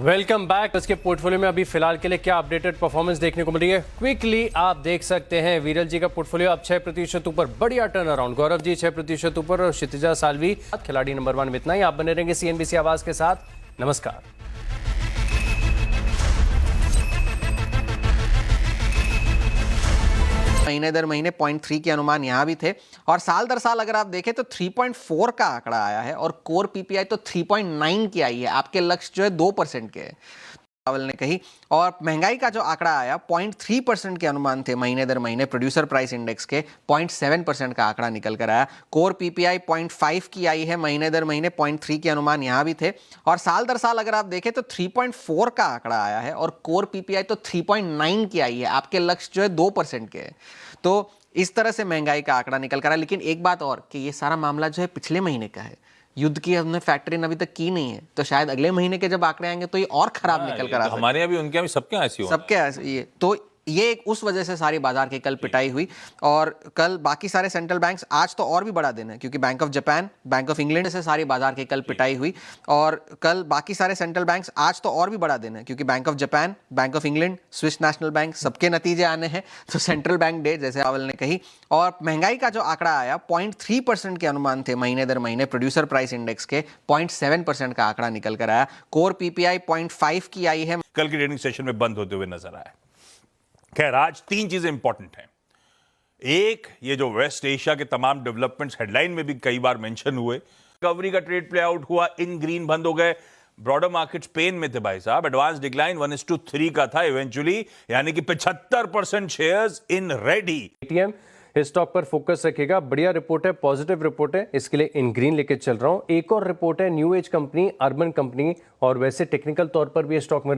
Welcome back. इसके portfolio में अभी फिलहाल के लिए क्या अपडेटेड परफॉर्मेंस देखने को मिल रही है, क्विकली आप देख सकते हैं। वीरल जी का पोर्टफोलियो अब 6% ऊपर, बढ़िया टर्न अराउंड। गौरव जी 6% ऊपर और क्षितिजा सालवी खिलाड़ी नंबर 1 में इतना ही। आप बने रहेंगे CNBC आवाज के साथ। नमस्कार। महीने दर महीने 0.3 के अनुमान यहाँ भी थे और साल दर साल अगर आप देखें तो 3.4 का आंकड़ा आया है और कोर पीपीआई तो 3.9 की आई है। आपके लक्ष्य जो है 2% के रावल ने कही। और महंगाई का जो आंकड़ा आया 0.3% के अनुमान थे महीने दर महीने प्रोड्यूसर प्राइस इंडेक्स के, 0.7% का आंकड़ा निकल कर आया। कोर पीपीआई 0.5 की आई है महीने दर महीने, 0.3 के अनुमान यहाँ भी थे और साल दर साल अगर आप देखें तो 3.4 का आंकड़ा आया है और कोर पीपीआई तो 3.9 की आई है। आपके लक्ष्य जो है 2% के। तो इस तरह से महंगाई का आंकड़ा निकल कर आया। लेकिन एक बात और कि ये सारा मामला जो है पिछले महीने का है, युद्ध की हमने फैक्टर इन अभी तक की नहीं है, तो शायद अगले महीने के जब आंकड़े आएंगे तो ये और खराब निकल कर आ सकते हैं। हमारे यहाँ भी उनके यहाँ भी सबके यहाँ ऐसी हो सबके ये तो ये एक उस वजह से सारी बाजार की कल पिटाई हुई। और कल बाकी सारे सेंट्रल बैंक्स, आज तो और भी बड़ा दिन है क्योंकि bank of Japan, bank of England से सारी बाजार की कल पिटाई हुई। और कल बाकी सारे सेंट्रल बैंक्स, आज तो और भी बड़ा दिन है क्योंकि bank of Japan, bank of England, Swiss national bank, सबके नतीजे आने हैं। तो सेंट्रल बैंक डे जैसे रावल ने कही। और महंगाई का जो आंकड़ा आया 0.3% के अनुमान थे महीने दर महीने प्रोड्यूसर प्राइस इंडेक्स के, 0.7% का आंकड़ा निकल कर आया। कोर पीपीआई 0.5 की आई है। कल की ट्रेडिंग सेशन में बंद होते हुए नजर आया। खैर, आज 3 चीजें इंपॉर्टेंट हैं। एक, ये जो वेस्ट एशिया के तमाम डेवलपमेंट्स हेडलाइन में भी कई बार मेंशन हुए। रिकवरी का ट्रेड प्ले आउट हुआ, इन ग्रीन बंद हो गए। ब्रॉडर मार्केट्स पेन में थे भाई साहब। एडवांस डिक्लाइन 1:3 का था इवेंचुअली, यानी कि 75% शेयर्स इन रेडी। ATM इस स्टॉक पर फोकस रखेगा। बढ़िया रिपोर्ट है, पॉजिटिव रिपोर्ट है, इसके लिए इन ग्रीन लेके चल रहा हूं। एक और रिपोर्ट है new age company, urban company, और वैसे टेक्निकल तौर पर भी स्टॉक में